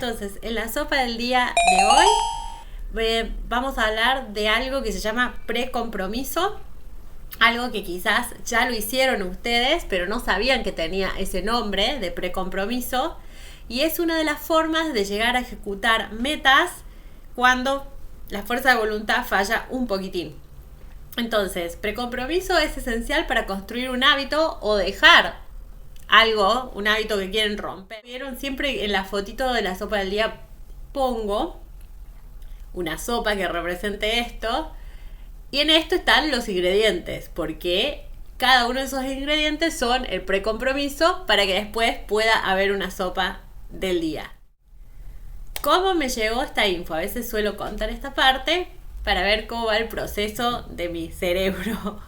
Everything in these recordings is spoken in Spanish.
Entonces, en la sopa del día de hoy vamos a hablar de algo que se llama precompromiso. Algo que quizás ya lo hicieron ustedes, pero no sabían que tenía ese nombre de precompromiso. Y es una de las formas de llegar a ejecutar metas cuando la fuerza de voluntad falla un poquitín. Entonces, precompromiso es esencial para construir un hábito o dejar algo, un hábito que quieren romper. Vieron, siempre en la fotito de la sopa del día pongo una sopa que represente esto. Y en esto están los ingredientes, porque cada uno de esos ingredientes son el precompromiso para que después pueda haber una sopa del día. ¿Cómo me llegó esta info? A veces suelo contar esta parte para ver cómo va el proceso de mi cerebro.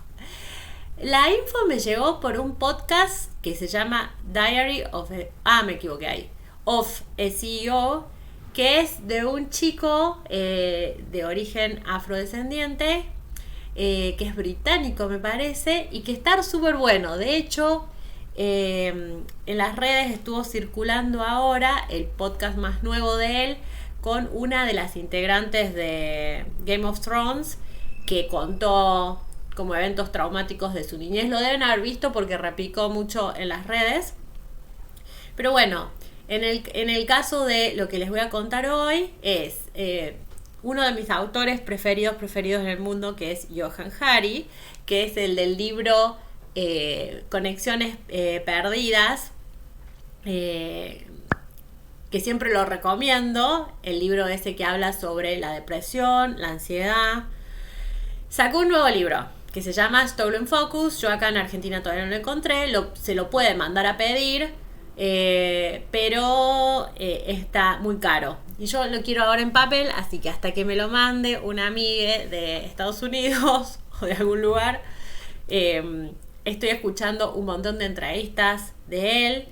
La info me llegó por un podcast que se llama Diary of a CEO, que es de un chico de origen afrodescendiente, que es británico me parece, y que está súper bueno. De hecho, en las redes estuvo circulando ahora el podcast más nuevo de él con una de las integrantes de Game of Thrones, que contó como eventos traumáticos de su niñez. Lo deben haber visto porque replicó mucho en las redes. Pero bueno, en el caso de lo que les voy a contar hoy es uno de mis autores preferidos en el mundo, que es Johann Hari, que es el del libro Conexiones Perdidas, que siempre lo recomiendo, el libro ese que habla sobre la depresión, la ansiedad. Sacó un nuevo libro que se llama Stolen Focus. Yo acá en Argentina todavía no lo encontré, se lo puede mandar a pedir, pero está muy caro. Y yo lo quiero ahora en papel, así que hasta que me lo mande una amiga de Estados Unidos o de algún lugar, estoy escuchando un montón de entrevistas de él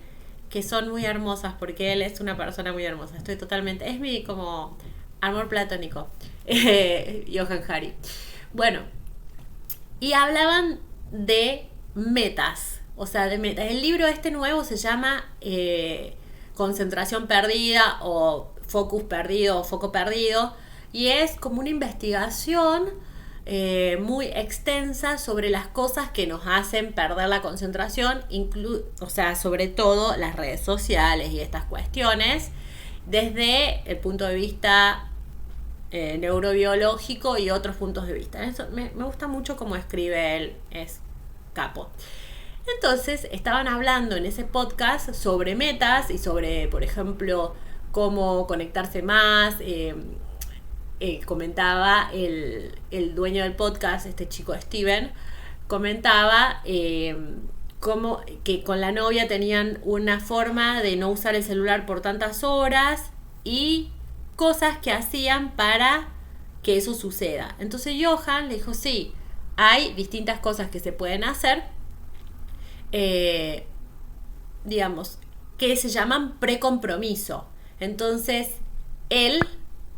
que son muy hermosas, porque él es una persona muy hermosa. Es mi como amor platónico, Johann Hari. Bueno, y hablaban de metas, o sea, de metas. El libro este nuevo se llama Concentración Perdida o Focus Perdido o Foco Perdido, y es como una investigación muy extensa sobre las cosas que nos hacen perder la concentración, o sea, sobre todo las redes sociales y estas cuestiones, desde el punto de vista neurobiológico y otros puntos de vista. Eso me gusta mucho cómo escribe él, es capo. Entonces estaban hablando en ese podcast sobre metas y sobre, por ejemplo, cómo conectarse más. Comentaba el dueño del podcast, este chico Steven, comentaba cómo que con la novia tenían una forma de no usar el celular por tantas horas y cosas que hacían para que eso suceda. Entonces Johann le dijo, sí, hay distintas cosas que se pueden hacer, digamos, que se llaman precompromiso. Entonces él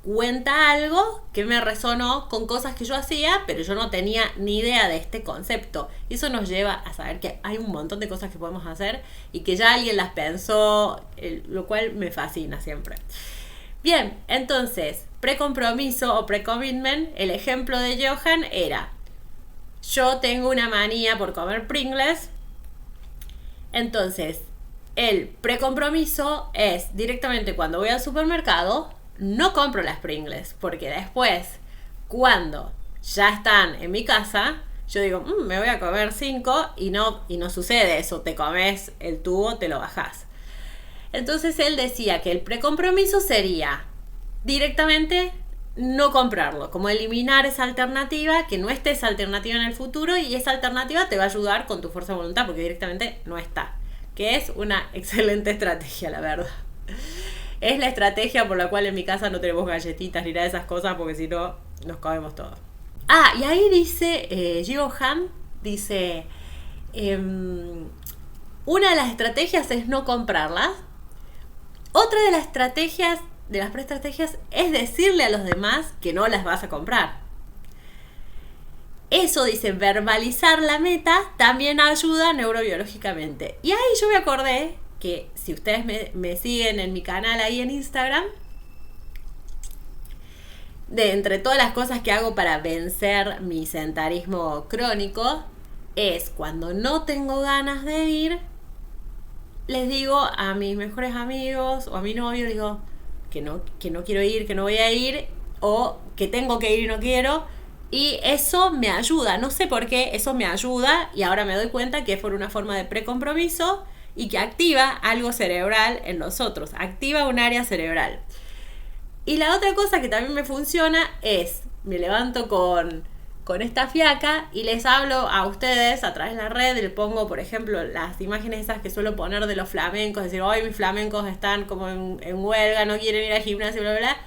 cuenta algo que me resonó con cosas que yo hacía, pero yo no tenía ni idea de este concepto. Y eso nos lleva a saber que hay un montón de cosas que podemos hacer y que ya alguien las pensó, lo cual me fascina siempre. Bien, entonces, precompromiso o precommitment, el ejemplo de Johann era: yo tengo una manía por comer Pringles. Entonces, el precompromiso es directamente cuando voy al supermercado, no compro las Pringles, porque después, cuando ya están en mi casa, yo digo, me voy a comer 5 y no sucede eso, te comes el tubo, te lo bajás. Entonces él decía que el precompromiso sería directamente no comprarlo, como eliminar esa alternativa, que no esté esa alternativa en el futuro, y esa alternativa te va a ayudar con tu fuerza de voluntad porque directamente no está, que es una excelente estrategia, la verdad. Es la estrategia por la cual en mi casa no tenemos galletitas ni nada de esas cosas, porque si no nos comemos todo. Y ahí dice Johann, dice una de las estrategias es no comprarlas. Otra de las estrategias, de las preestrategias, es decirle a los demás que no las vas a comprar. Eso, dice, verbalizar la meta también ayuda neurobiológicamente. Y ahí yo me acordé que si ustedes me siguen en mi canal ahí en Instagram, de entre todas las cosas que hago para vencer mi sedentarismo crónico, es cuando no tengo ganas de ir, les digo a mis mejores amigos o a mi novio, les digo que no quiero ir, que no voy a ir, o que tengo que ir y no quiero. Y eso me ayuda, no sé por qué, eso me ayuda, y ahora me doy cuenta que es por una forma de precompromiso y que activa algo cerebral en nosotros, activa un área cerebral. Y la otra cosa que también me funciona es, me levanto con esta fiaca y les hablo a ustedes a través de la red, les pongo, por ejemplo, las imágenes esas que suelo poner de los flamencos, decir, hoy mis flamencos están como en huelga, no quieren ir al gimnasio, bla, bla, bla.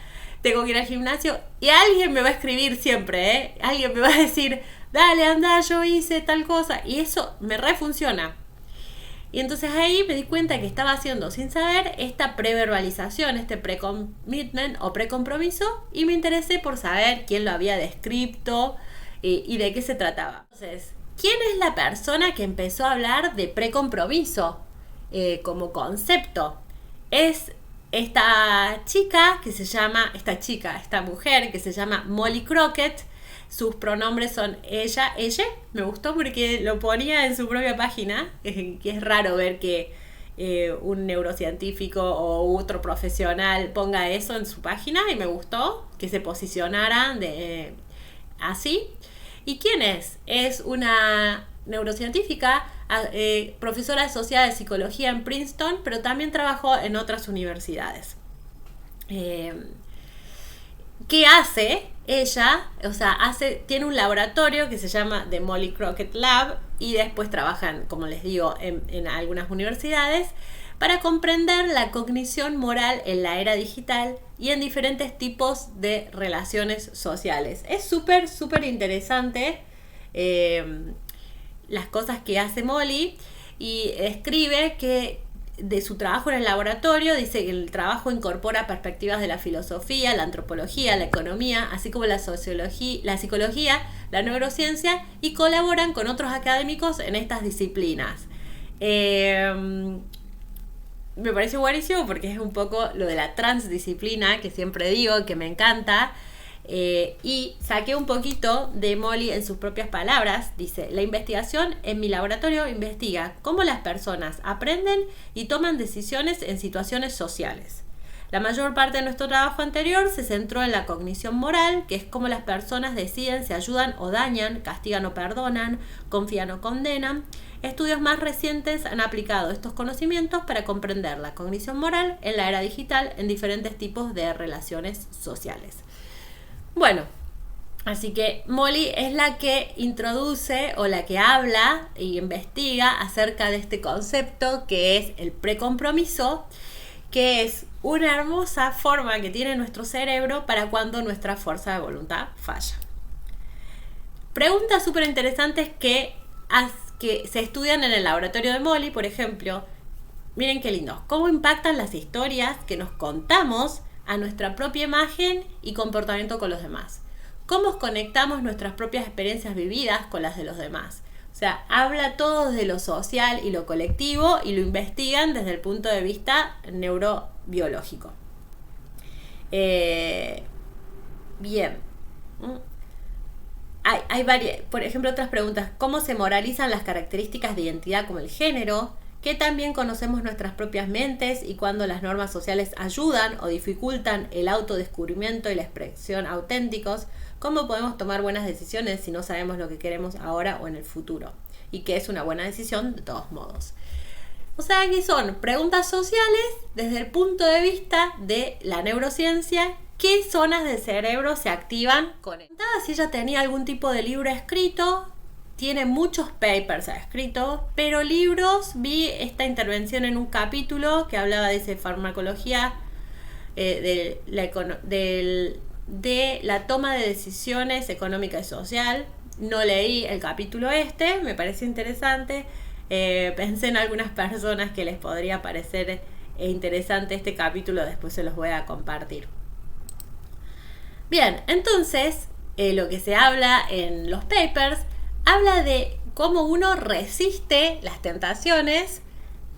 Tengo que ir al gimnasio, y alguien me va a escribir siempre, alguien me va a decir, dale, anda, yo hice tal cosa, y eso me refunciona. Y entonces ahí me di cuenta que estaba haciendo sin saber esta preverbalización, este pre-commitment o precompromiso, y me interesé por saber quién lo había descrito y de qué se trataba. Entonces, ¿quién es la persona que empezó a hablar de precompromiso como concepto? Es esta mujer que se llama Molly Crockett. Sus pronombres son ella. Me gustó porque lo ponía en su propia página, que es raro ver que un neurocientífico o otro profesional ponga eso en su página, y me gustó que se posicionara así. ¿Y quién es? Es una neurocientífica, profesora asociada de psicología en Princeton, pero también trabajó en otras universidades. ¿Qué hace ella? O sea, tiene un laboratorio que se llama The Molly Crockett Lab, y después trabajan, como les digo, en algunas universidades para comprender la cognición moral en la era digital y en diferentes tipos de relaciones sociales. Es súper, súper interesante las cosas que hace Molly, y escribe que de su trabajo en el laboratorio, dice que el trabajo incorpora perspectivas de la filosofía, la antropología, la economía, así como la sociología, la psicología, la neurociencia, y colaboran con otros académicos en estas disciplinas. Me parece buenísimo porque es un poco lo de la transdisciplina que siempre digo, que me encanta. Y saqué un poquito de Molly en sus propias palabras. Dice: la investigación en mi laboratorio investiga cómo las personas aprenden y toman decisiones en situaciones sociales. La mayor parte de nuestro trabajo anterior se centró en la cognición moral, que es cómo las personas deciden si ayudan o dañan, castigan o perdonan, confían o condenan. Estudios más recientes han aplicado estos conocimientos para comprender la cognición moral en la era digital en diferentes tipos de relaciones sociales. Bueno, así que Molly es la que introduce o la que habla y investiga acerca de este concepto que es el precompromiso, que es una hermosa forma que tiene nuestro cerebro para cuando nuestra fuerza de voluntad falla. Preguntas súper interesantes que se estudian en el laboratorio de Molly, por ejemplo. Miren qué lindo. ¿Cómo impactan las historias que nos contamos a nuestra propia imagen y comportamiento con los demás? ¿Cómo conectamos nuestras propias experiencias vividas con las de los demás? O sea, habla todo desde lo social y lo colectivo, y lo investigan desde el punto de vista neurobiológico. Bien. Hay varias, por ejemplo, otras preguntas. ¿Cómo se moralizan las características de identidad como el género? ¿Qué también conocemos nuestras propias mentes y cuando las normas sociales ayudan o dificultan el autodescubrimiento y la expresión auténticos? ¿Cómo podemos tomar buenas decisiones si no sabemos lo que queremos ahora o en el futuro? Y qué es una buena decisión de todos modos. O sea, aquí son preguntas sociales desde el punto de vista de la neurociencia. ¿Qué zonas del cerebro se activan con esto? Si ella tenía algún tipo de libro escrito. Tiene muchos papers escritos, pero libros, vi esta intervención en un capítulo que hablaba de esa farmacología, de la toma de decisiones económica y social. No leí el capítulo me pareció interesante. Pensé en algunas personas que les podría parecer interesante este capítulo, después se los voy a compartir. Bien, entonces, lo que se habla en los papers habla de cómo uno resiste las tentaciones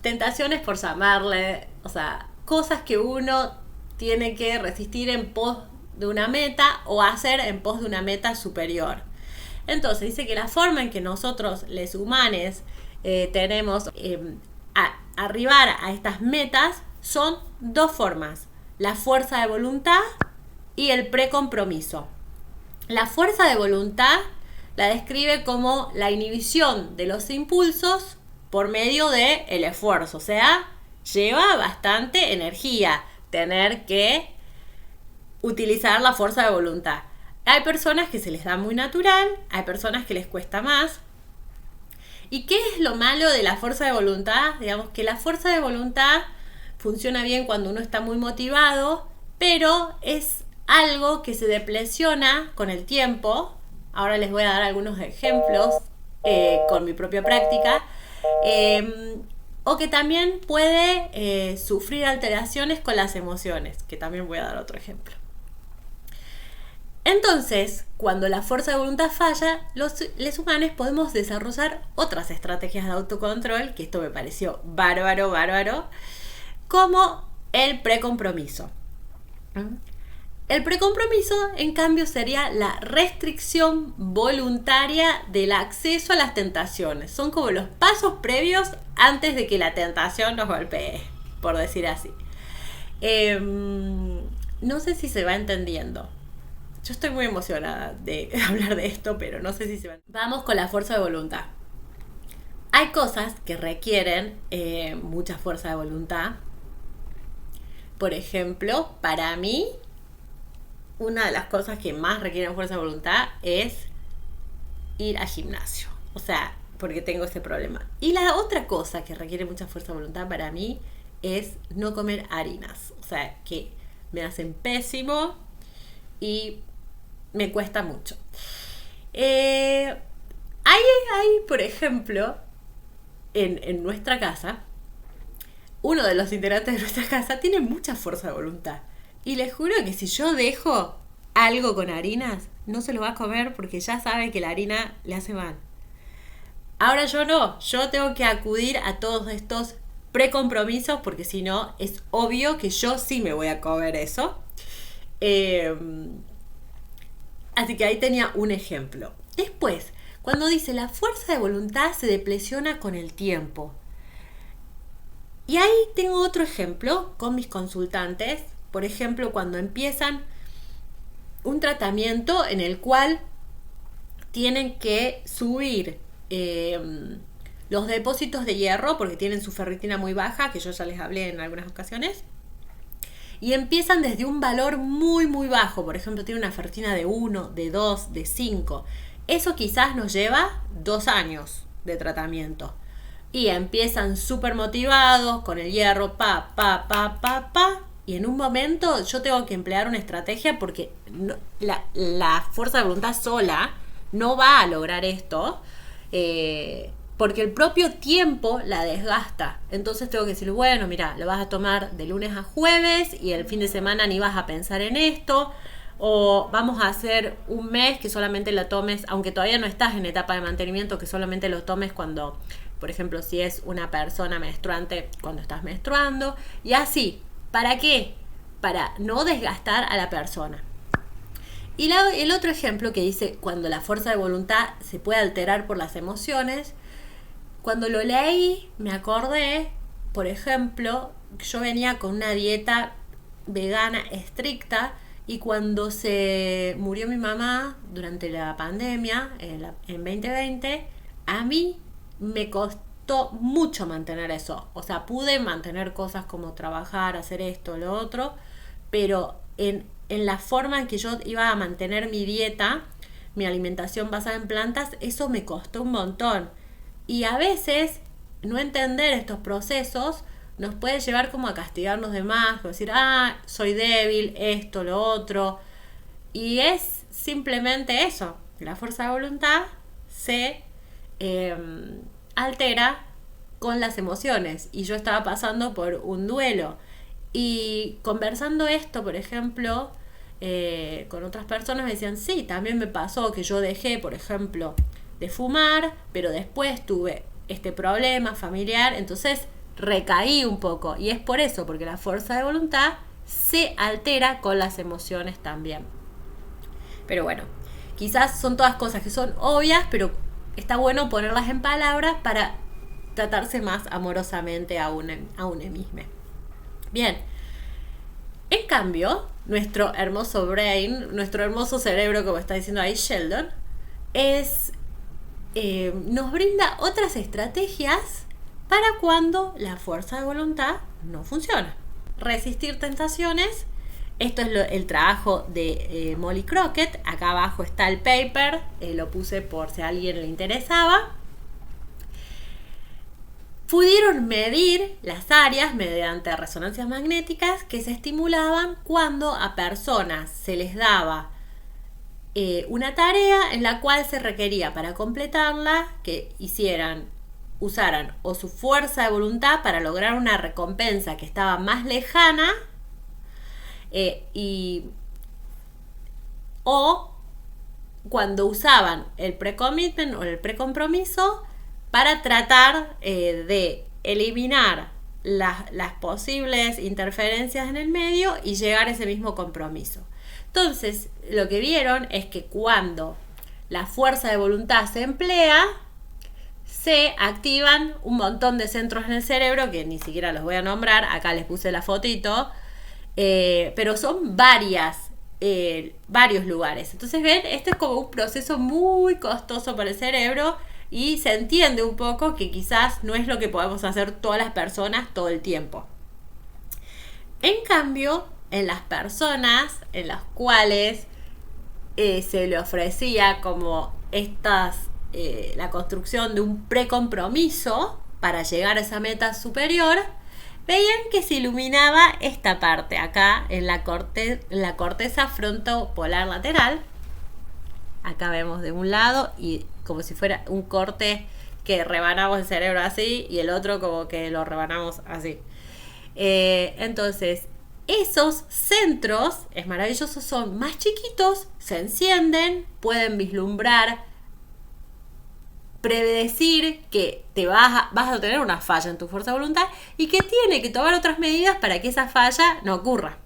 tentaciones por llamarle, o sea, cosas que uno tiene que resistir en pos de una meta o hacer en pos de una meta superior. Entonces dice que la forma en que nosotros, les humanos, tenemos arribar a estas metas son dos formas: la fuerza de voluntad y el precompromiso. La fuerza de voluntad la describe como la inhibición de los impulsos por medio del esfuerzo. O sea, lleva bastante energía tener que utilizar la fuerza de voluntad. Hay personas que se les da muy natural, hay personas que les cuesta más. ¿Y qué es lo malo de la fuerza de voluntad? Digamos que la fuerza de voluntad funciona bien cuando uno está muy motivado, pero es algo que se depresiona con el tiempo. Ahora les voy a dar algunos ejemplos con mi propia práctica. O que también puede sufrir alteraciones con las emociones, que también voy a dar otro ejemplo. Entonces, cuando la fuerza de voluntad falla, los humanos podemos desarrollar otras estrategias de autocontrol, que esto me pareció bárbaro, como el precompromiso. El precompromiso, en cambio, sería la restricción voluntaria del acceso a las tentaciones. Son como los pasos previos antes de que la tentación nos golpee, por decir así. No sé si se va entendiendo. Yo estoy muy emocionada de hablar de esto, pero no sé si se va. Vamos con la fuerza de voluntad. Hay cosas que requieren mucha fuerza de voluntad. Por ejemplo, para mí, una de las cosas que más requieren fuerza de voluntad es ir al gimnasio. O sea, porque tengo ese problema. Y la otra cosa que requiere mucha fuerza de voluntad para mí es no comer harinas. O sea, que me hacen pésimo y me cuesta mucho. Hay, por ejemplo, en nuestra casa, uno de los integrantes de nuestra casa tiene mucha fuerza de voluntad. Y les juro que si yo dejo algo con harinas, no se lo va a comer porque ya sabe que la harina le hace mal. Ahora yo no, yo tengo que acudir a todos estos precompromisos porque si no es obvio que yo sí me voy a comer eso. Así que ahí tenía un ejemplo. Después, cuando dice la fuerza de voluntad se depresiona con el tiempo. Y ahí tengo otro ejemplo con mis consultantes. Por ejemplo, cuando empiezan un tratamiento en el cual tienen que subir los depósitos de hierro porque tienen su ferritina muy baja, que yo ya les hablé en algunas ocasiones. Y empiezan desde un valor muy bajo. Por ejemplo, tiene una ferritina de 1, de 2, de 5. Eso quizás nos lleva 2 años de tratamiento. Y empiezan súper motivados con el hierro, y en un momento yo tengo que emplear una estrategia porque la fuerza de voluntad sola no va a lograr esto. Porque el propio tiempo la desgasta. Entonces tengo que decir, bueno, mira, lo vas a tomar de lunes a jueves y el fin de semana ni vas a pensar en esto. O vamos a hacer un mes que solamente lo tomes, aunque todavía no estás en etapa de mantenimiento, que solamente lo tomes cuando, por ejemplo, si es una persona menstruante, cuando estás menstruando. Y así, ¿para qué? Para no desgastar a la persona. Y el otro ejemplo que dice, cuando la fuerza de voluntad se puede alterar por las emociones. Cuando lo leí, me acordé, por ejemplo, yo venía con una dieta vegana estricta y cuando se murió mi mamá durante la pandemia, en 2020, a mí me costó mucho mantener eso. O sea, pude mantener cosas como trabajar, hacer esto, lo otro, pero en la forma en que yo iba a mantener mi dieta, mi alimentación basada en plantas, eso me costó un montón. Y a veces no entender estos procesos nos puede llevar como a castigarnos de más, decir, soy débil, esto, lo otro. Y es simplemente eso, la fuerza de voluntad se altera con las emociones. Y yo estaba pasando por un duelo. Y conversando esto, por ejemplo, con otras personas me decían, sí, también me pasó que yo dejé, por ejemplo, de fumar, pero después tuve este problema familiar, entonces recaí un poco. Y es por eso, porque la fuerza de voluntad se altera con las emociones también. Pero bueno, quizás son todas cosas que son obvias, pero está bueno ponerlas en palabras para tratarse más amorosamente a uno mismo. Bien, en cambio, nuestro hermoso brain, nuestro hermoso cerebro, como está diciendo ahí Sheldon, nos brinda otras estrategias para cuando la fuerza de voluntad no funciona. Resistir tentaciones. Esto es el trabajo de Molly Crockett. Acá abajo está el paper, lo puse por si a alguien le interesaba. Pudieron medir las áreas mediante resonancias magnéticas que se estimulaban cuando a personas se les daba una tarea en la cual se requería para completarla que usaran o su fuerza de voluntad para lograr una recompensa que estaba más lejana o cuando usaban el pre-commitment o el precompromiso para tratar de eliminar las posibles interferencias en el medio y llegar a ese mismo compromiso. Entonces, lo que vieron es que cuando la fuerza de voluntad se emplea, se activan un montón de centros en el cerebro, que ni siquiera los voy a nombrar, acá les puse la fotito, pero son varios lugares. Entonces, ven, este es como un proceso muy costoso para el cerebro y se entiende un poco que quizás no es lo que podemos hacer todas las personas todo el tiempo. En cambio, en las personas en las cuales se le ofrecía como la construcción de un precompromiso para llegar a esa meta superior, veían que se iluminaba esta parte acá en la corteza frontopolar lateral. Acá vemos de un lado y como si fuera un corte que rebanamos el cerebro así y el otro como que lo rebanamos así. Entonces, esos centros, es maravilloso, son más chiquitos, se encienden, pueden vislumbrar, predecir que vas a tener una falla en tu fuerza de voluntad y que tiene que tomar otras medidas para que esa falla no ocurra.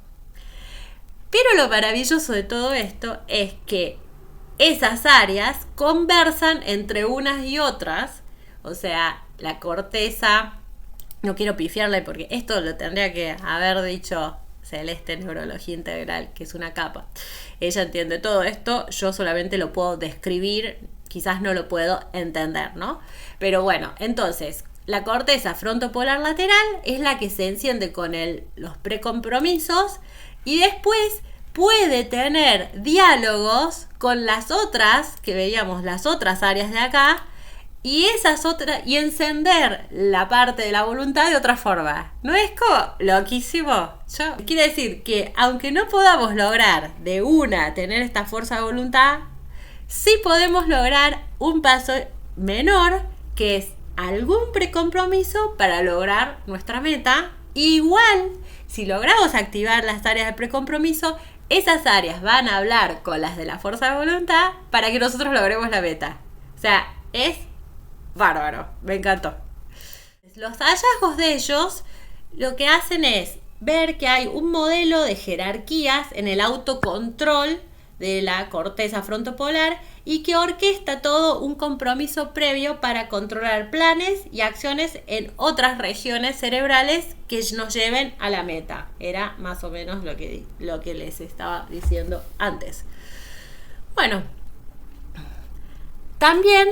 Pero lo maravilloso de todo esto es que esas áreas conversan entre unas y otras, o sea, la corteza, no quiero pifiarle porque esto lo tendría que haber dicho Celeste Neurología Integral, que es una capa. Ella entiende todo esto, yo solamente lo puedo describir, quizás no lo puedo entender, ¿no? Pero bueno, entonces, la corteza frontopolar lateral es la que se enciende con los precompromisos y después puede tener diálogos con las otras, que veíamos las otras áreas de acá, y encender la parte de la voluntad de otra forma. ¿No es como loquísimo? Quiere decir que aunque no podamos lograr de una tener esta fuerza de voluntad, sí podemos lograr un paso menor, que es algún precompromiso para lograr nuestra meta. Igual, si logramos activar las áreas de precompromiso, esas áreas van a hablar con las de la fuerza de voluntad para que nosotros logremos la meta. O sea, es bárbaro, me encantó. Los hallazgos de ellos lo que hacen es ver que hay un modelo de jerarquías en el autocontrol de la corteza frontopolar y que orquesta todo un compromiso previo para controlar planes y acciones en otras regiones cerebrales que nos lleven a la meta. Era más o menos lo que les estaba diciendo antes. Bueno, también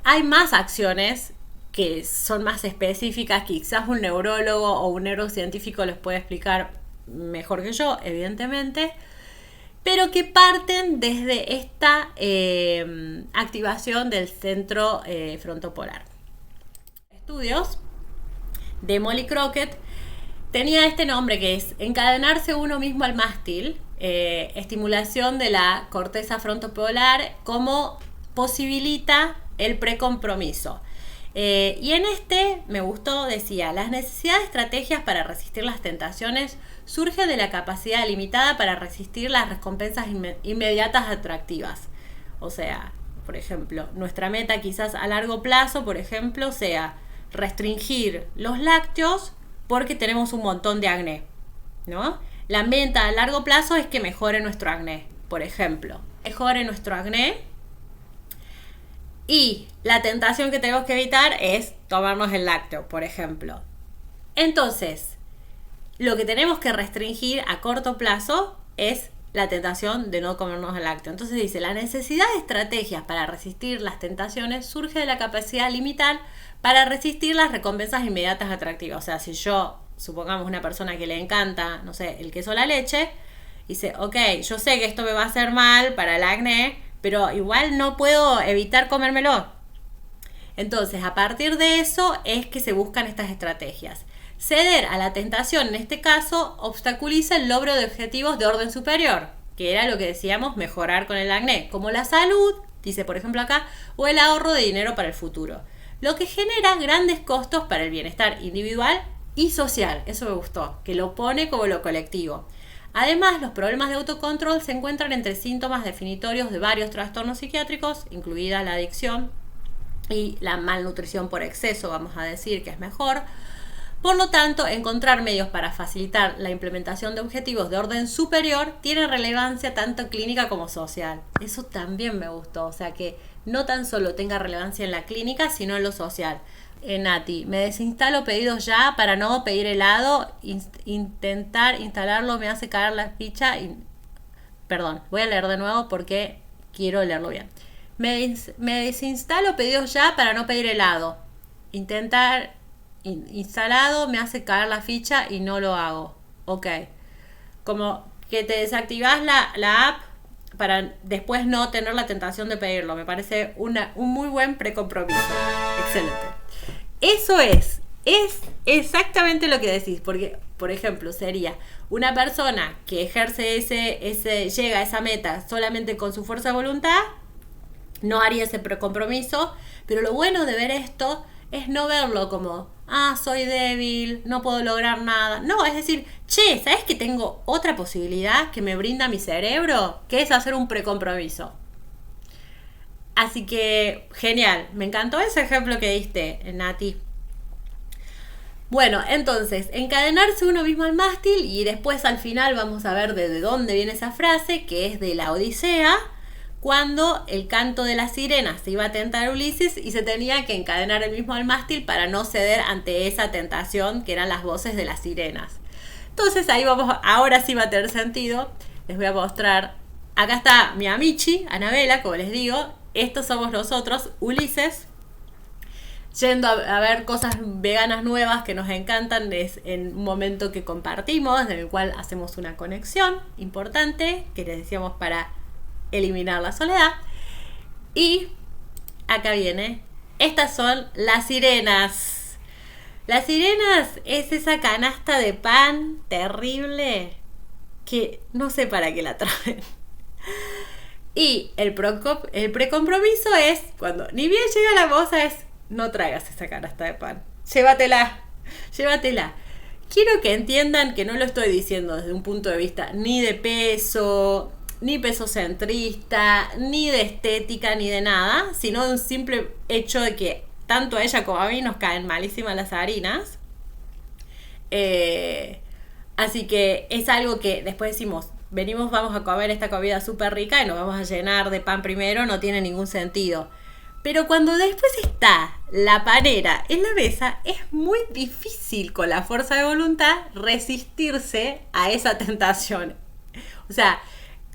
hay más acciones que son más específicas, que quizás un neurólogo o un neurocientífico les puede explicar mejor que yo, evidentemente, pero que parten desde esta activación del centro frontopolar. Estudios de Molly Crockett tenía este nombre, que es encadenarse uno mismo al mástil, estimulación de la corteza frontopolar, como posibilita el precompromiso. Y en me gustó, decía, las necesidades de estrategias para resistir las tentaciones surge de la capacidad limitada para resistir las recompensas inmediatas atractivas. O sea, por ejemplo, nuestra meta quizás a largo plazo, por ejemplo, sea restringir los lácteos porque tenemos un montón de acné, ¿no? La meta a largo plazo es que mejore nuestro acné, por ejemplo. Mejore nuestro acné. Y la tentación que tenemos que evitar es tomarnos el lácteo, por ejemplo. Entonces, lo que tenemos que restringir a corto plazo es la tentación de no comernos el lácteo. Entonces dice, la necesidad de estrategias para resistir las tentaciones surge de la capacidad limitar para resistir las recompensas inmediatas atractivas. O sea, si yo, supongamos una persona que le encanta, no sé, el queso o la leche, dice, ok, yo sé que esto me va a hacer mal para el acné, pero igual no puedo evitar comérmelo. Entonces, a partir de eso es que se buscan estas estrategias. Ceder a la tentación, en este caso, obstaculiza el logro de objetivos de orden superior, que era lo que decíamos, mejorar con el acné, como la salud, dice por ejemplo acá, o el ahorro de dinero para el futuro, lo que genera grandes costos para el bienestar individual y social. Eso me gustó, que lo pone como lo colectivo. Además, los problemas de autocontrol se encuentran entre síntomas definitorios de varios trastornos psiquiátricos, incluida la adicción y la malnutrición por exceso, vamos a decir que es mejor. Por lo tanto, encontrar medios para facilitar la implementación de objetivos de orden superior tiene relevancia tanto clínica como social. Eso también me gustó, o sea que no tan solo tenga relevancia en la clínica, sino en lo social. Nati, me desinstalo pedidos ya para no pedir helado, intentar instalarlo me hace caer la ficha. Perdón, voy a leer de nuevo porque quiero leerlo bien. Me desinstalo pedidos ya para no pedir helado. Intentar instalado me hace caer la ficha y no lo hago. Ok. Como que te desactivas la app para después no tener la tentación de pedirlo. Me parece un muy buen precompromiso. Excelente. Eso es exactamente lo que decís. Porque, por ejemplo, sería una persona que ejerce llega a esa meta solamente con su fuerza de voluntad, no haría ese precompromiso. Pero lo bueno de ver esto es no verlo como, soy débil, no puedo lograr nada. No, es decir, ¿sabes que tengo otra posibilidad que me brinda mi cerebro? Que es hacer un precompromiso. Así que, genial. Me encantó ese ejemplo que diste, Nati. Bueno, entonces, encadenarse uno mismo al mástil y después al final vamos a ver de dónde viene esa frase, que es de la Odisea, cuando el canto de las sirenas se iba a tentar a Ulises y se tenía que encadenar el mismo al mástil para no ceder ante esa tentación que eran las voces de las sirenas. Entonces ahí vamos, ahora sí va a tener sentido. Les voy a mostrar, acá está mi amichi, Anabela, como les digo, estos somos nosotros, Ulises, yendo a ver cosas veganas nuevas que nos encantan, es en un momento que compartimos, en el cual hacemos una conexión importante, que les decíamos para eliminar la soledad. Y acá viene, estas son las sirenas. Las sirenas es esa canasta de pan terrible que no sé para qué la traen. Y el precompromiso es cuando ni bien llega la moza, es no traigas esa canasta de pan, llévatela. Quiero que entiendan que no lo estoy diciendo desde un punto de vista ni de peso, ni peso centrista, ni de estética, ni de nada, sino de un simple hecho de que tanto a ella como a mí nos caen malísimas las harinas. Así que es algo que después decimos, vamos a comer esta comida súper rica y nos vamos a llenar de pan primero, no tiene ningún sentido. Pero cuando después está la panera en la mesa, es muy difícil con la fuerza de voluntad resistirse a esa tentación. O sea,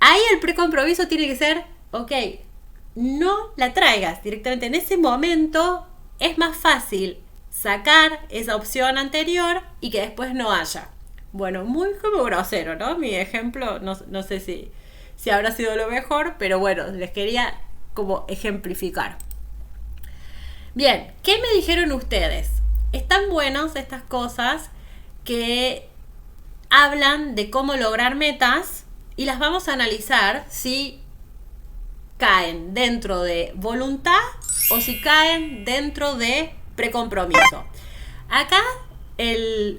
ahí el precompromiso tiene que ser, ok, no la traigas directamente. En ese momento es más fácil sacar esa opción anterior y que después no haya. Bueno, muy como grosero, ¿no? Mi ejemplo, no sé si habrá sido lo mejor, pero bueno, les quería como ejemplificar. Bien, ¿qué me dijeron ustedes? Están buenos estas cosas que hablan de cómo lograr metas y las vamos a analizar si caen dentro de voluntad o si caen dentro de precompromiso. Acá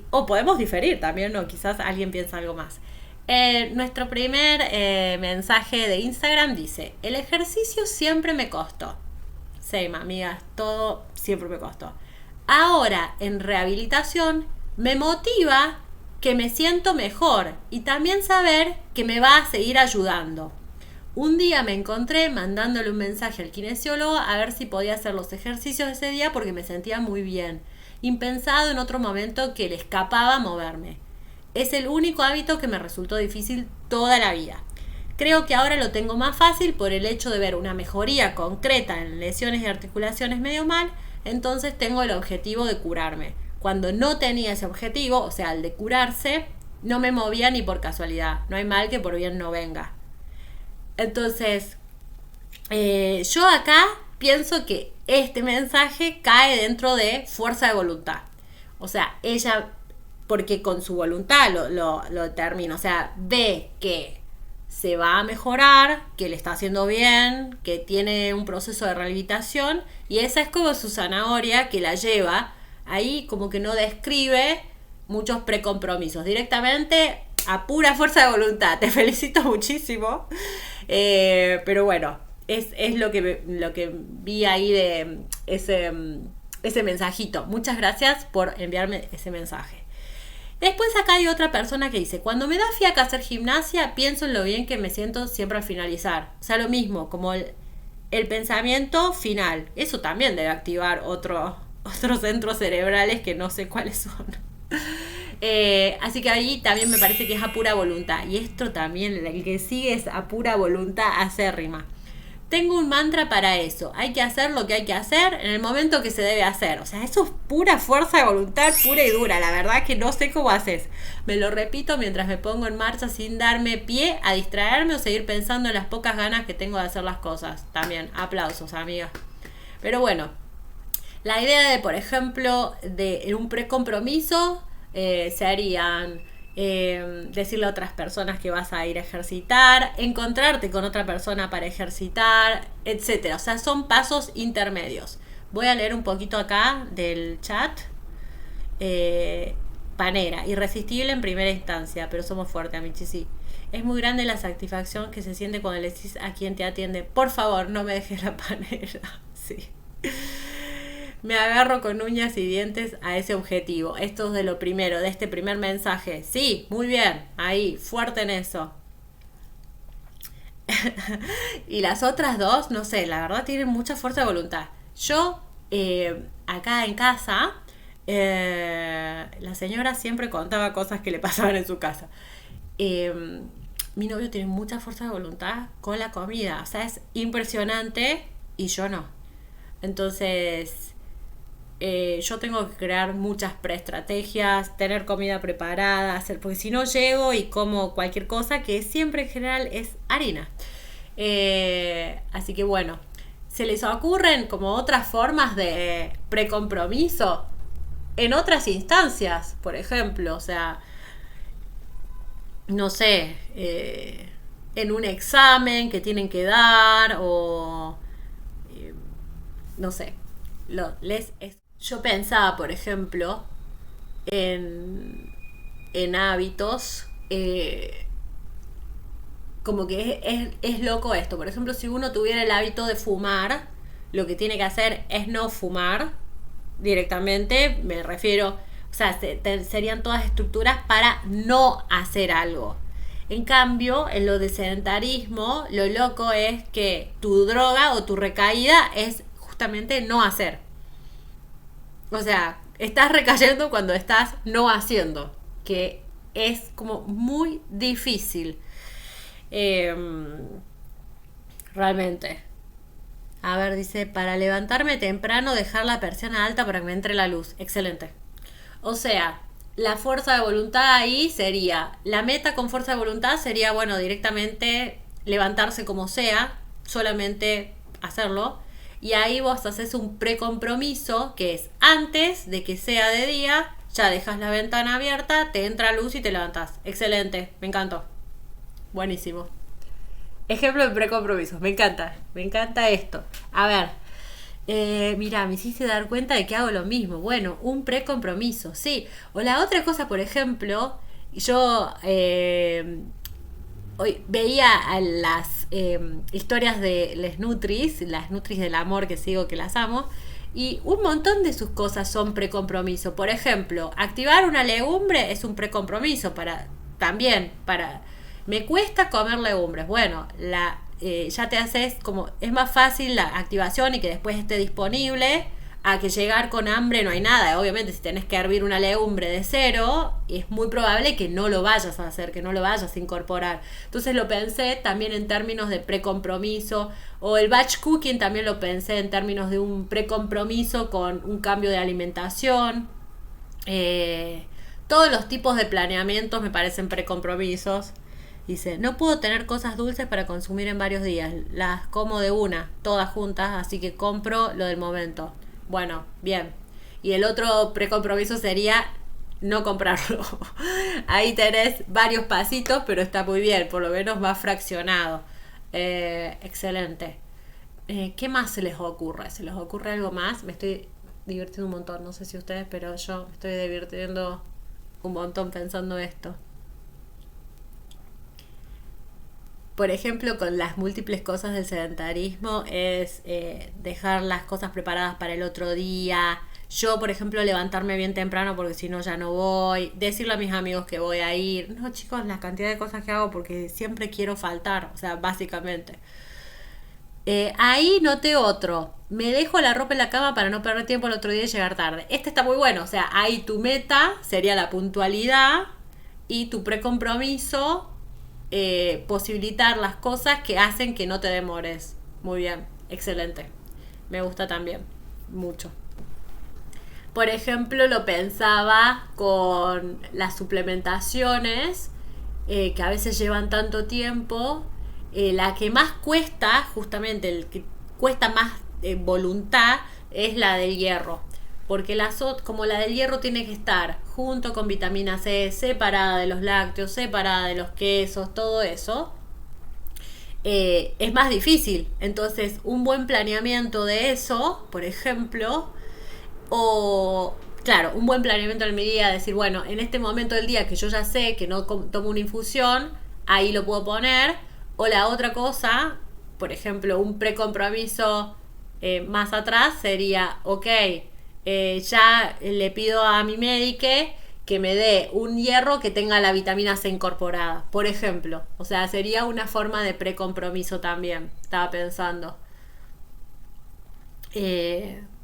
o podemos diferir también, ¿no? Quizás alguien piensa algo más. Nuestro primer mensaje de Instagram dice: el ejercicio siempre me costó. Same, amigas, todo siempre me costó. Ahora, en rehabilitación, me motiva que me siento mejor y también saber que me va a seguir ayudando. Un día me encontré mandándole un mensaje al kinesiólogo a ver si podía hacer los ejercicios ese día porque me sentía muy bien, impensado en otro momento que le escapaba moverme. Es el único hábito que me resultó difícil toda la vida. Creo que ahora lo tengo más fácil por el hecho de ver una mejoría concreta en lesiones y articulaciones medio mal, entonces tengo el objetivo de curarme. Cuando no tenía ese objetivo, o sea, el de curarse, no me movía ni por casualidad. No hay mal que por bien no venga. Entonces, yo acá pienso que este mensaje cae dentro de fuerza de voluntad. O sea, ella, porque con su voluntad lo determina, o sea, ve que se va a mejorar, que le está haciendo bien, que tiene un proceso de rehabilitación, y esa es como su zanahoria que la lleva. Ahí como que no describe muchos precompromisos, directamente a pura fuerza de voluntad. Te felicito muchísimo. Pero bueno, es lo que vi ahí de ese mensajito. Muchas gracias por enviarme ese mensaje. Después acá hay otra persona que dice: cuando me da fiaca hacer gimnasia, pienso en lo bien que me siento siempre al finalizar. O sea, lo mismo, como el pensamiento final. Eso también debe activar otros centros cerebrales que no sé cuáles son. Así que ahí también me parece que es a pura voluntad. Y esto también, el que sigue es a pura voluntad acérrima. Tengo un mantra para eso. Hay que hacer lo que hay que hacer en el momento que se debe hacer. O sea, eso es pura fuerza de voluntad, pura y dura. La verdad que no sé cómo haces. Me lo repito mientras me pongo en marcha sin darme pie a distraerme o seguir pensando en las pocas ganas que tengo de hacer las cosas. También, aplausos, amiga. Pero bueno, la idea de, por ejemplo, de un precompromiso serían decirle a otras personas que vas a ir a ejercitar, encontrarte con otra persona para ejercitar, etcétera. O sea, son pasos intermedios. Voy a leer un poquito acá del chat. Panera, irresistible en primera instancia, pero somos fuertes, Amichi, sí. Es muy grande la satisfacción que se siente cuando le decís a quien te atiende: por favor, no me dejes la panera. Sí. Me agarro con uñas y dientes a ese objetivo. Esto es de lo primero, de este primer mensaje. Sí, muy bien, ahí, fuerte en eso. Y las otras dos, no sé, la verdad tienen mucha fuerza de voluntad. Yo, acá en casa, la señora siempre contaba cosas que le pasaban en su casa. Mi novio tiene mucha fuerza de voluntad con la comida. O sea, es impresionante y yo no. Entonces, yo tengo que crear muchas preestrategias, tener comida preparada, hacer, porque si no llego y como cualquier cosa, que siempre en general es harina. Así que bueno, ¿se les ocurren como otras formas de precompromiso en otras instancias? Por ejemplo, o sea, no sé, en un examen que tienen que dar o no sé, yo pensaba, por ejemplo, en hábitos, como que es loco esto. Por ejemplo, si uno tuviera el hábito de fumar, lo que tiene que hacer es no fumar directamente. Me refiero, o sea, serían todas estructuras para no hacer algo. En cambio, en lo de sedentarismo, lo loco es que tu droga o tu recaída es justamente no hacer. O sea, estás recayendo cuando estás no haciendo, que es como muy difícil. Realmente. A ver, dice: para levantarme temprano, dejar la persiana alta para que me entre la luz. Excelente. O sea, la fuerza de voluntad ahí sería, la meta con fuerza de voluntad sería, bueno, directamente levantarse como sea, solamente hacerlo. Y ahí vos haces un precompromiso, que es antes de que sea de día, ya dejas la ventana abierta, te entra luz y te levantás. Excelente, me encantó. Buenísimo. Ejemplo de precompromisos, me encanta esto. A ver, mira, me hiciste dar cuenta de que hago lo mismo. Bueno, un precompromiso, sí. O la otra cosa, por ejemplo, yo hoy veía a las historias de las Nutris del amor que sigo, que las amo, Y un montón de sus cosas son precompromiso. Por ejemplo, activar una legumbre es un precompromiso para. Me cuesta comer legumbres. Bueno, ya te haces como. Es más fácil la activación y que después esté disponible a que llegar con hambre no hay nada. Obviamente, si tenés que hervir una legumbre de cero, es muy probable que no lo vayas a hacer, que no lo vayas a incorporar. Entonces lo pensé también en términos de precompromiso, o el batch cooking también lo pensé en términos de un precompromiso con un cambio de alimentación. Todos los tipos de planeamientos me parecen precompromisos. Dice, no puedo tener cosas dulces para consumir en varios días. Las como de una, todas juntas, así que compro lo del momento. Bueno, bien. Y el otro precompromiso sería no comprarlo. Ahí tenés varios pasitos, pero está muy bien. Por lo menos va fraccionado. Excelente. ¿Qué más se les ocurre? ¿Se les ocurre algo más? Me estoy divirtiendo un montón. No sé si ustedes, pero yo me estoy divirtiendo un montón pensando esto. Por ejemplo, con las múltiples cosas del sedentarismo es dejar las cosas preparadas para el otro día. Yo, por ejemplo, levantarme bien temprano porque si no ya no voy. Decirle a mis amigos que voy a ir. No, chicos, la cantidad de cosas que hago porque siempre quiero faltar. O sea, básicamente. Ahí noté otro. Me dejo la ropa en la cama para no perder tiempo el otro día y llegar tarde. Este está muy bueno. O sea, ahí tu meta sería la puntualidad y tu precompromiso posibilitar las cosas que hacen que no te demores. Muy bien, excelente. Me gusta también, mucho. Por ejemplo, lo pensaba con las suplementaciones, que a veces llevan tanto tiempo. La que más cuesta, justamente el que cuesta más voluntad, es la del hierro. Porque como la del hierro tiene que estar junto con vitamina C, separada de los lácteos, separada de los quesos, todo eso, es más difícil. Entonces, un buen planeamiento de eso, por ejemplo, o, claro, un buen planeamiento en mi día, decir, bueno, en este momento del día que yo ya sé que no tomo una infusión, ahí lo puedo poner. O la otra cosa, por ejemplo, un precompromiso más atrás sería, ok, ya le pido a mi médico que me dé un hierro que tenga la vitamina C incorporada, por ejemplo. O sea, sería una forma de precompromiso también, estaba pensando.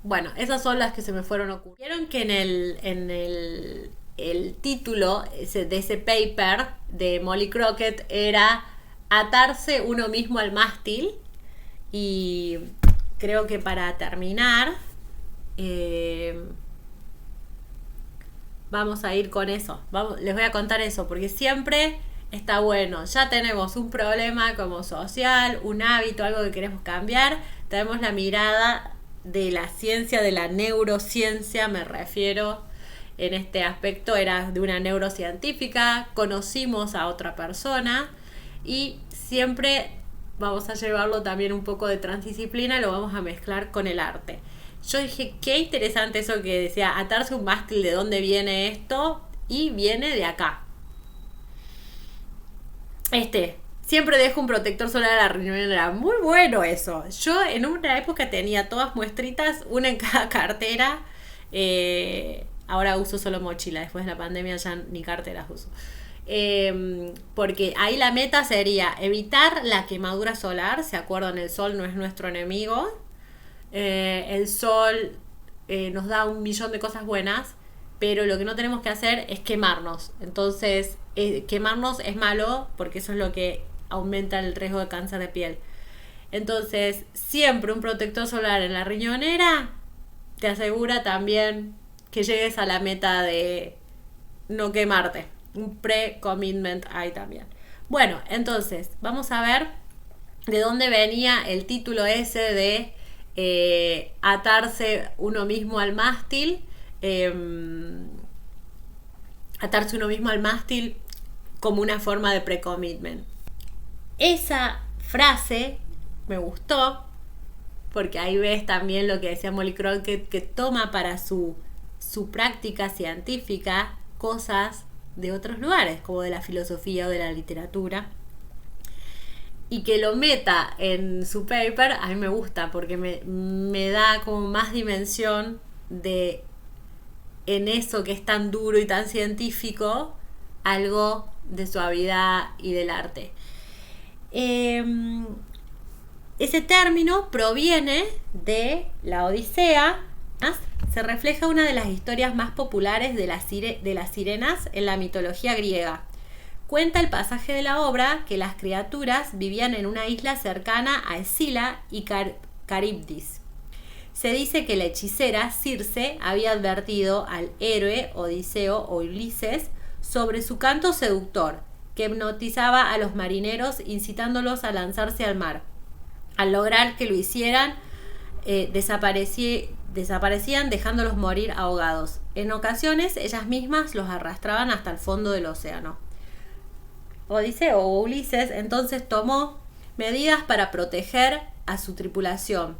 Bueno, esas son las que se me fueron ocurriendo. Vieron que el título de ese paper de Molly Crockett era atarse uno mismo al mástil. Y creo que para terminar, vamos a ir con eso. Les voy a contar eso, porque siempre está bueno. Ya tenemos un problema como social, un hábito, algo que queremos cambiar. Tenemos la mirada de la ciencia, de la neurociencia, me refiero. En este aspecto era de una neurocientífica. Conocimos a otra persona y siempre vamos a llevarlo también un poco de transdisciplina, lo vamos a mezclar con el arte. Yo dije, qué interesante eso que decía, atarse un mástil, ¿de dónde viene esto? Y viene de acá. Siempre dejo un protector solar a la riñonera. Muy bueno eso. Yo en una época tenía todas muestritas, una en cada cartera. Ahora uso solo mochila. Después de la pandemia ya ni carteras uso. Porque ahí la meta sería evitar la quemadura solar. ¿Se acuerdan? El sol no es nuestro enemigo. El sol nos da 1.000.000 de cosas buenas, pero lo que no tenemos que hacer es quemarnos. Entonces, quemarnos es malo porque eso es lo que aumenta el riesgo de cáncer de piel. Entonces, siempre un protector solar en la riñonera te asegura también que llegues a la meta de no quemarte. Un pre-commitment ahí también. Bueno, entonces, vamos a ver de dónde venía el título ese de atarse uno mismo al mástil. Atarse uno mismo al mástil como una forma de pre-commitment. Esa frase me gustó porque ahí ves también lo que decía Molly Crockett, que toma para su práctica científica cosas de otros lugares, como de la filosofía o de la literatura. y que lo meta en su paper, a mí me gusta porque me da como más dimensión de en eso que es tan duro y tan científico, algo de suavidad y del arte. Ese término proviene de la Odisea. Se refleja una de las historias más populares de las sirenas en la mitología griega. Cuenta el pasaje de la obra que las criaturas vivían en una isla cercana a Escila y Caribdis. Se dice que la hechicera Circe había advertido al héroe Odiseo o Ulises sobre su canto seductor, que hipnotizaba a los marineros incitándolos a lanzarse al mar. Al lograr que lo hicieran, desaparecían dejándolos morir ahogados. En ocasiones ellas mismas los arrastraban hasta el fondo del océano. Odiseo o Ulises entonces tomó medidas para proteger a su tripulación.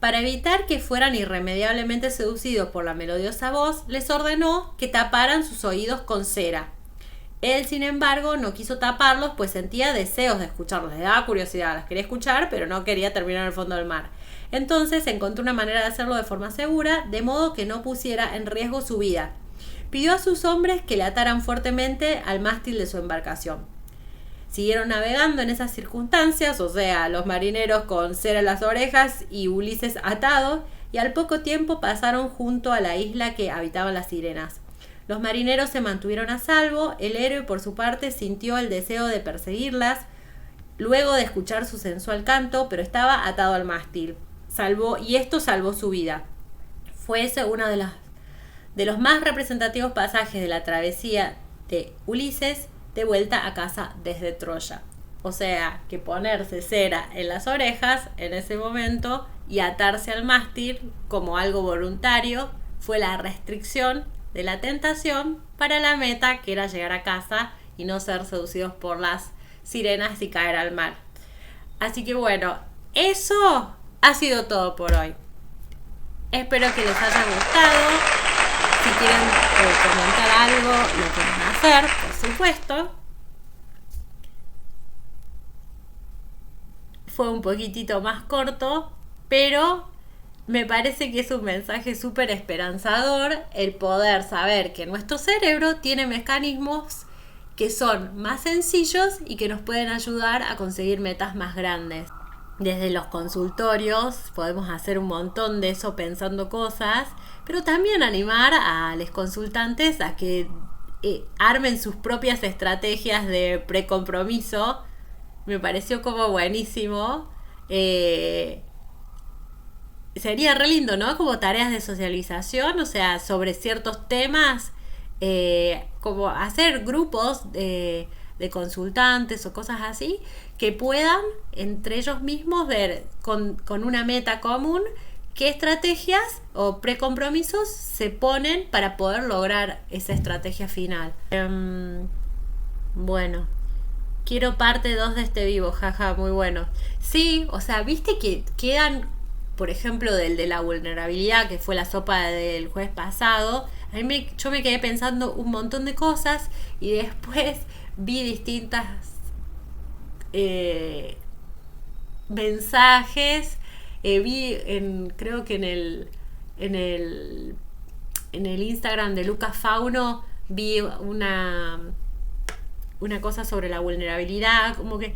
Para evitar que fueran irremediablemente seducidos por la melodiosa voz, les ordenó que taparan sus oídos con cera. Él, sin embargo, no quiso taparlos, pues sentía deseos de escucharlos. Le daba curiosidad, las quería escuchar, pero no quería terminar en el fondo del mar. Entonces encontró una manera de hacerlo de forma segura, de modo que no pusiera en riesgo su vida. Pidió a sus hombres que le ataran fuertemente al mástil de su embarcación. Siguieron navegando en esas circunstancias, o sea, los marineros con cera en las orejas y Ulises atado, y al poco tiempo pasaron junto a la isla que habitaban las sirenas. Los marineros se mantuvieron a salvo. El héroe, por su parte, sintió el deseo de perseguirlas luego de escuchar su sensual canto, pero estaba atado al mástil. Y esto salvó su vida. Fue ese uno de los más representativos pasajes de la travesía de Ulises de vuelta a casa desde Troya. O sea, que ponerse cera en las orejas en ese momento y atarse al mástil como algo voluntario fue la restricción de la tentación para la meta, que era llegar a casa y no ser seducidos por las sirenas y caer al mar. Así que bueno, eso ha sido todo por hoy. Espero que les haya gustado. Si quieren comentar algo, lo pueden hacer, por supuesto. Fue un poquitito más corto, pero me parece que es un mensaje súper esperanzador el poder saber que nuestro cerebro tiene mecanismos que son más sencillos y que nos pueden ayudar a conseguir metas más grandes. Desde los consultorios podemos hacer un montón de eso pensando cosas, pero también animar a los consultantes a que armen sus propias estrategias de precompromiso. Me pareció como buenísimo. Sería re lindo, ¿no? Como tareas de socialización, o sea, sobre ciertos temas, como hacer grupos de consultantes o cosas así, que puedan entre ellos mismos ver con una meta común qué estrategias o precompromisos se ponen para poder lograr esa estrategia final. Bueno, quiero parte 2 de este vivo, jaja, muy bueno. Sí, o sea, viste que quedan, por ejemplo, del de la vulnerabilidad, que fue la sopa del jueves pasado. Yo me quedé pensando un montón de cosas y después vi distintas mensajes. Creo que en el Instagram de Lucas Fauno vi una cosa sobre la vulnerabilidad, como que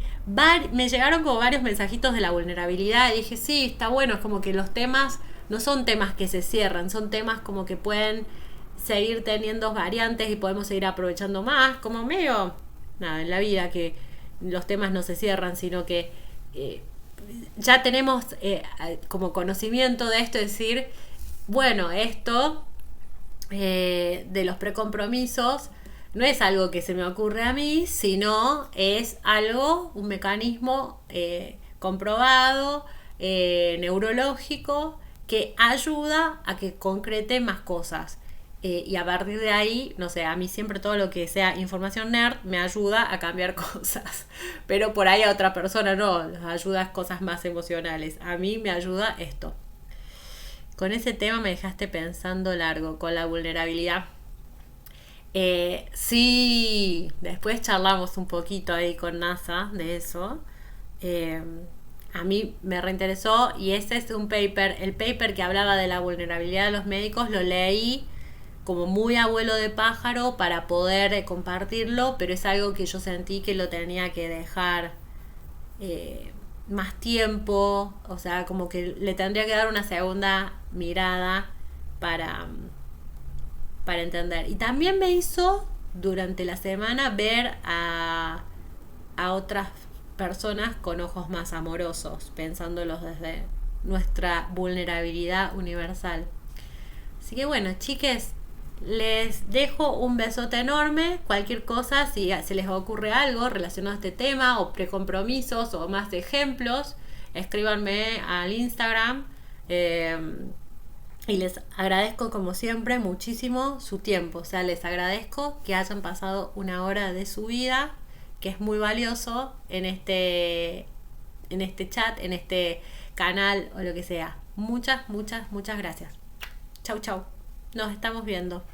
me llegaron como varios mensajitos de la vulnerabilidad y dije, sí, está bueno, es como que los temas no son temas que se cierran, son temas como que pueden seguir teniendo variantes y podemos seguir aprovechando más, como medio, nada, en la vida, que los temas no se cierran, sino que ya tenemos como conocimiento de esto, es decir, bueno, esto de los precompromisos no es algo que se me ocurre a mí, sino es un mecanismo comprobado, neurológico, que ayuda a que concrete más cosas. Y a partir de ahí, no sé, a mí siempre todo lo que sea información nerd me ayuda a cambiar cosas. Pero por ahí a otra persona no, les ayuda a cosas más emocionales. A mí me ayuda esto. Con ese tema me dejaste pensando largo, con la vulnerabilidad. Sí, después charlamos un poquito ahí con NASA de eso, Eh, a mí me reinteresó y ese es un paper, el paper que hablaba de la vulnerabilidad de los médicos, lo leí como muy abuelo de pájaro para poder compartirlo, pero es algo que yo sentí que lo tenía que dejar más tiempo, o sea, como que le tendría que dar una segunda mirada para, para entender. Y también me hizo durante la semana ver a otras personas con ojos más amorosos, pensándolos desde nuestra vulnerabilidad universal. Así que bueno, chiques, les dejo un besote enorme. Cualquier cosa, si se les ocurre algo relacionado a este tema, o precompromisos, o más ejemplos, escríbanme al Instagram. Y les agradezco como siempre muchísimo su tiempo. O sea, les agradezco que hayan pasado una hora de su vida, que es muy valioso en este chat, en este canal o lo que sea. Muchas, muchas, muchas gracias. Chau, chau. Nos estamos viendo.